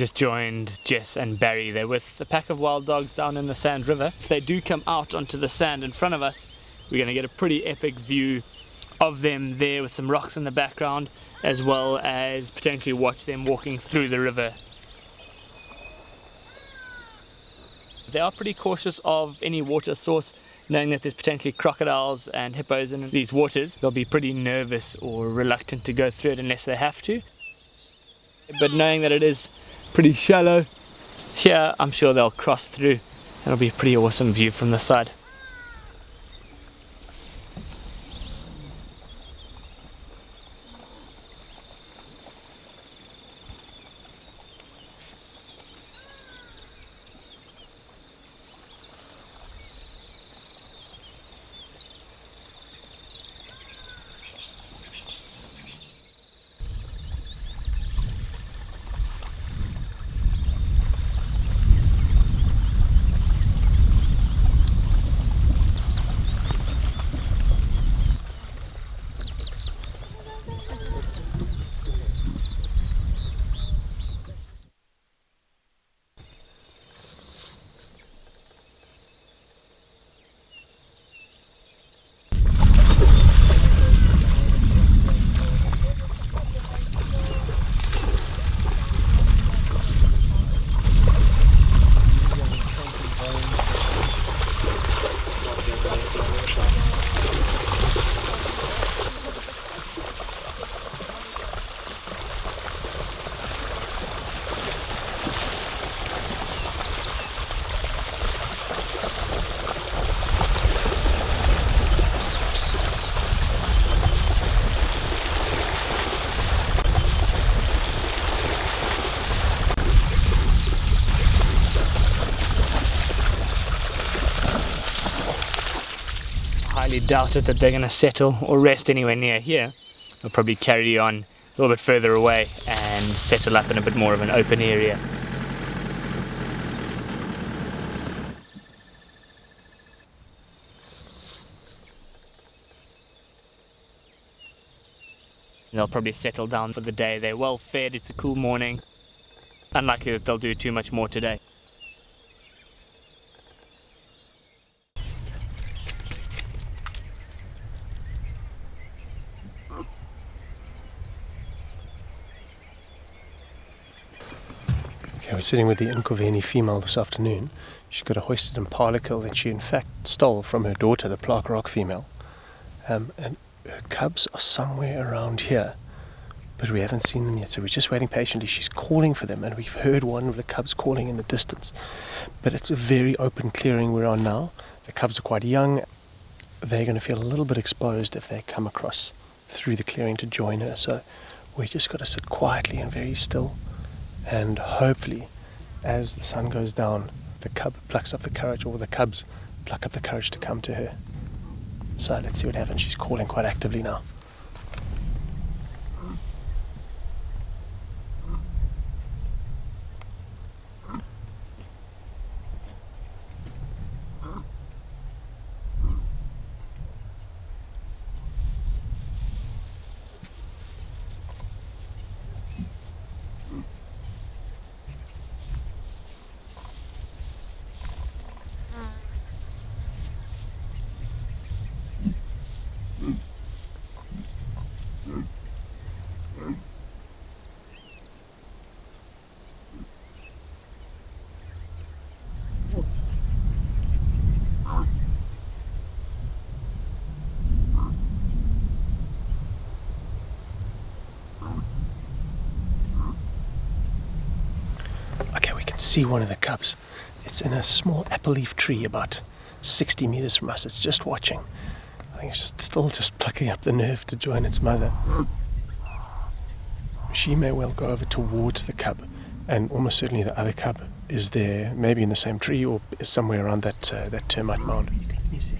Just joined Jess and Barry. They're with a pack of wild dogs down in the Sand River. If they do come out onto the sand in front of us, we're going to get a pretty epic view of them there with some rocks in the background, as well as potentially watch them walking through the river. They are pretty cautious of any water source, knowing that there's potentially crocodiles and hippos in these waters. They'll be pretty nervous or reluctant to go through it unless they have to. But knowing that it is pretty shallow here, I'm sure they'll cross through. It'll be a pretty awesome view from the side. Highly doubt it that they're going to settle or rest anywhere near here. They'll probably carry on a little bit further away and settle up in a bit more of an open area. They'll probably settle down for the day. They're well fed, it's a cool morning. Unlikely that they'll do too much more today. We're sitting with the Nkoveni female this afternoon. She's got a hoisted impala kill that she in fact stole from her daughter, the Plaque Rock female. And her cubs are somewhere around here, but we haven't seen them yet, so we're just waiting patiently. She's calling for them, and we've heard one of the cubs calling in the distance. But it's a very open clearing we're on now. The cubs are quite young. They're going to feel a little bit exposed if they come across through the clearing to join her, so we just got to sit quietly and very still. And hopefully, as the sun goes down, the cub plucks up the courage, or the cubs pluck up the courage to come to her. So let's see what happens. She's calling quite actively now. See one of the cubs. It's in a small apple leaf tree about 60 meters from us. It's just watching. I think it's still plucking up the nerve to join its mother. She may well go over towards the cub, and almost certainly the other cub is there, maybe in the same tree or somewhere around that termite mound. You see?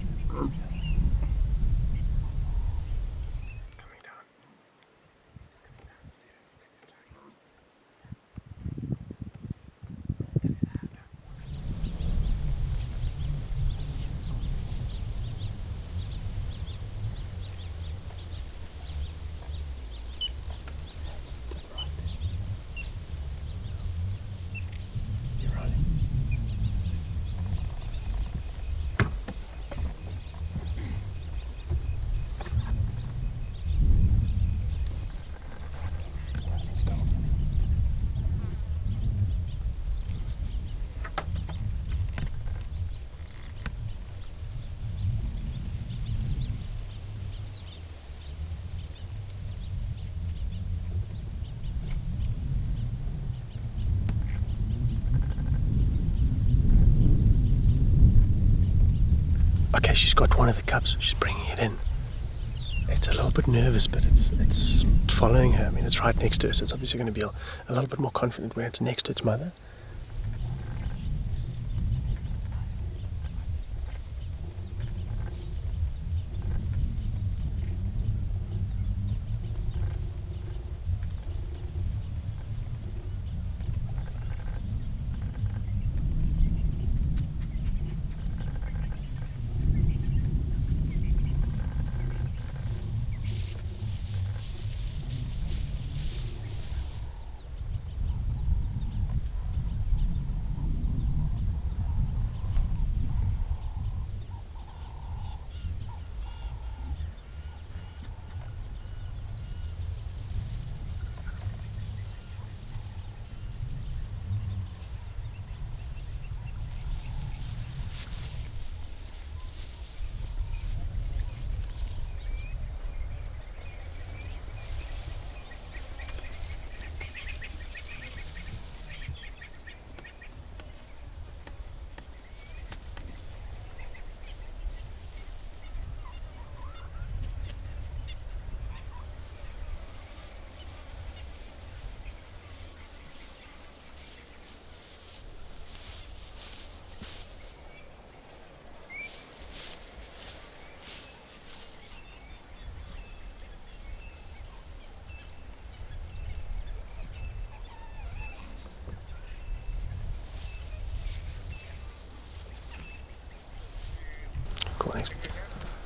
Okay, she's got one of the cubs. She's bringing it in. It's a little bit nervous, but it's following her. I mean, it's right next to her, so it's obviously going to be a little bit more confident where it's next to its mother.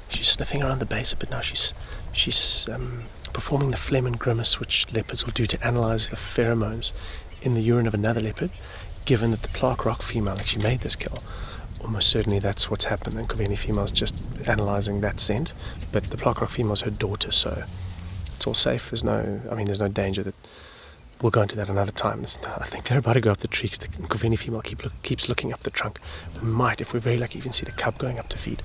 She's sniffing around the base a bit now. She's performing the phlegm and grimace which leopards will do to analyse the pheromones in the urine of another leopard. Given that the Clark Rock female actually made this kill, almost certainly that's what's happened. The Nkoveni female's just analysing that scent, but the Clark Rock female's her daughter, so it's all safe. There's no danger that we'll go into that another time. I think they're about to go up the tree because the Nkoveni female keeps looking up the trunk. We might, if we're very lucky, even see the cub going up to feed.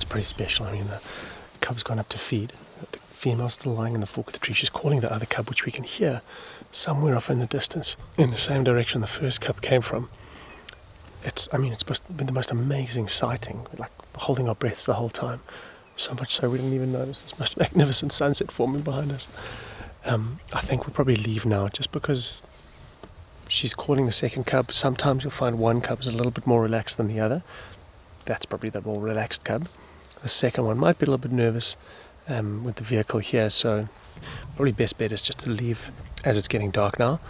Pretty special. I mean, the cub's gone up to feed. The female's still lying in the fork of the tree. She's calling the other cub, which we can hear somewhere off in the distance, in the same direction the first cub came from. It's supposed to be the most amazing sighting, like holding our breaths the whole time. So much so we didn't even notice this most magnificent sunset forming behind us. I think we'll probably leave now, just because she's calling the second cub. Sometimes you'll find one cub is a little bit more relaxed than the other. That's probably the more relaxed cub. The second one might be a little bit nervous with the vehicle here, so probably best bet is just to leave as it's getting dark now,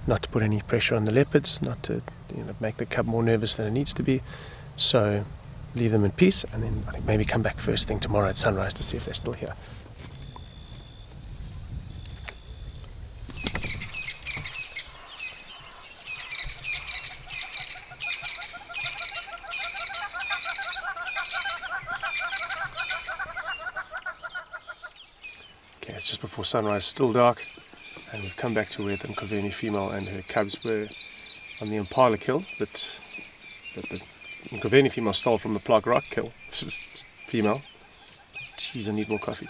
not to put any pressure on the leopards, not to make the cub more nervous than it needs to be. So leave them in peace, and then I think maybe come back first thing tomorrow at sunrise to see if they're still here. Okay, it's just before sunrise, still dark, and we've come back to where the Nkoveni female and her cubs were on the impala kill that the Nkoveni female stole from the Clark Rock kill female. Jeez, I need more coffee.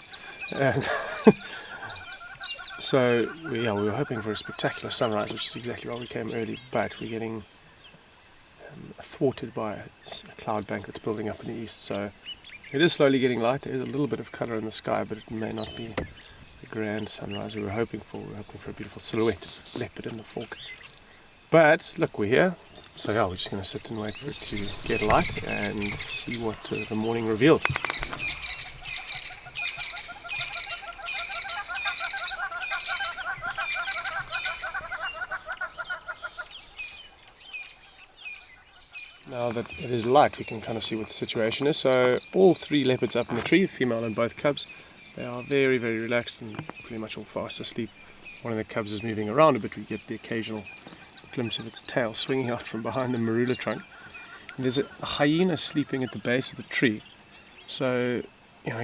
So we were hoping for a spectacular sunrise, which is exactly why we came early, but we're getting thwarted by a cloud bank that's building up in the east. So it is slowly getting light. There is a little bit of colour in the sky, but it may not be the grand sunrise we were hoping for. We were hoping for a beautiful silhouette of leopard in the fork. But look, we're here. So yeah, we're just going to sit and wait for it to get light and see what the morning reveals. Now that it is light, we can kind of see what the situation is. So all 3 leopards up in the tree, female and both cubs, they are very, very relaxed and pretty much all fast asleep. One of the cubs is moving around a bit. We get the occasional glimpse of its tail swinging out from behind the marula trunk. And there's a hyena sleeping at the base of the tree. So,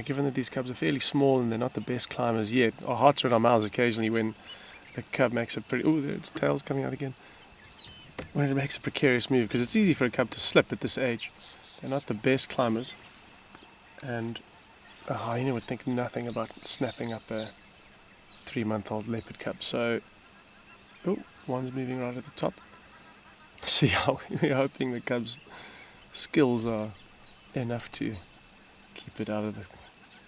given that these cubs are fairly small and they're not the best climbers yet, our hearts are in our mouths occasionally when the cub makes a pretty... Oh, its tail's coming out again. When it makes a precarious move, because it's easy for a cub to slip at this age. They're not the best climbers. And a hyena would think nothing about snapping up a 3-month-old leopard cub. So, one's moving right at the top. So we're hoping the cub's skills are enough to keep it out of the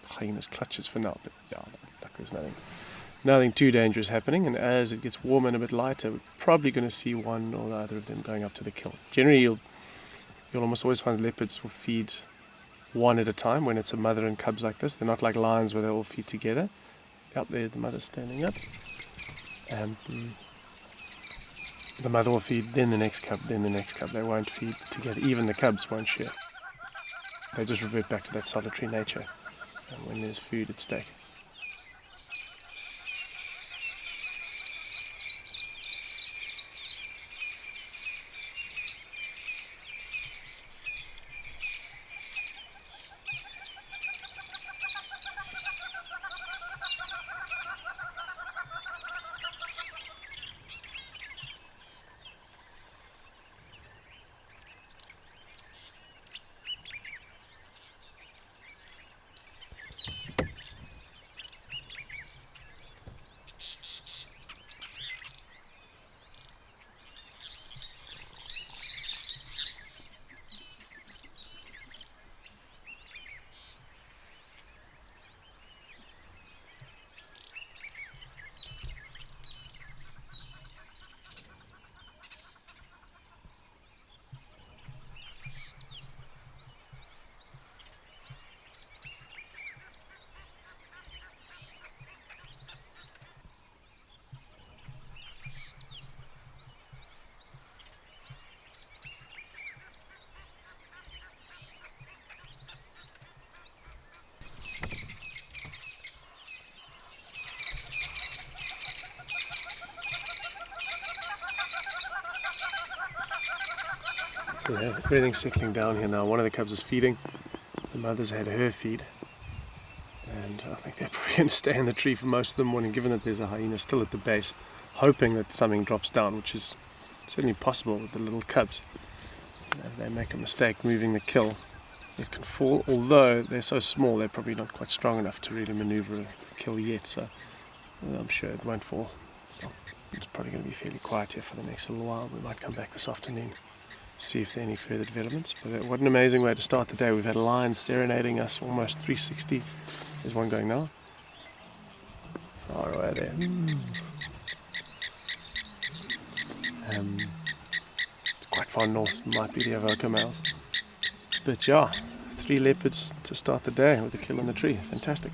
hyena's clutches for now. But there's nothing too dangerous happening. And as it gets warmer and a bit lighter, we're probably going to see one or the other of them going up to the kill. Generally, you'll almost always find leopards will feed one at a time when it's a mother and cubs like this. They're not like lions where they all feed together. Up there, the mother's standing up. And the mother will feed, then the next cub, then the next cub. They won't feed together. Even the cubs won't share. They just revert back to that solitary nature. And when there's food at stake. So everything's settling down here now. One of the cubs is feeding. The mother's had her feed. And I think they're probably going to stay in the tree for most of the morning, given that there's a hyena still at the base, hoping that something drops down, which is certainly possible with the little cubs. If they make a mistake moving the kill, it can fall. Although they're so small, they're probably not quite strong enough to really maneuver a kill yet. So I'm sure it won't fall. It's probably going to be fairly quiet here for the next little while. We might come back this afternoon, see if there are any further developments. But what an amazing way to start the day. We've had lions serenading us almost 360. There's one going now. Far away there. It's quite far north, might be the Avoca males. But yeah, 3 leopards to start the day with a kill in the tree. Fantastic.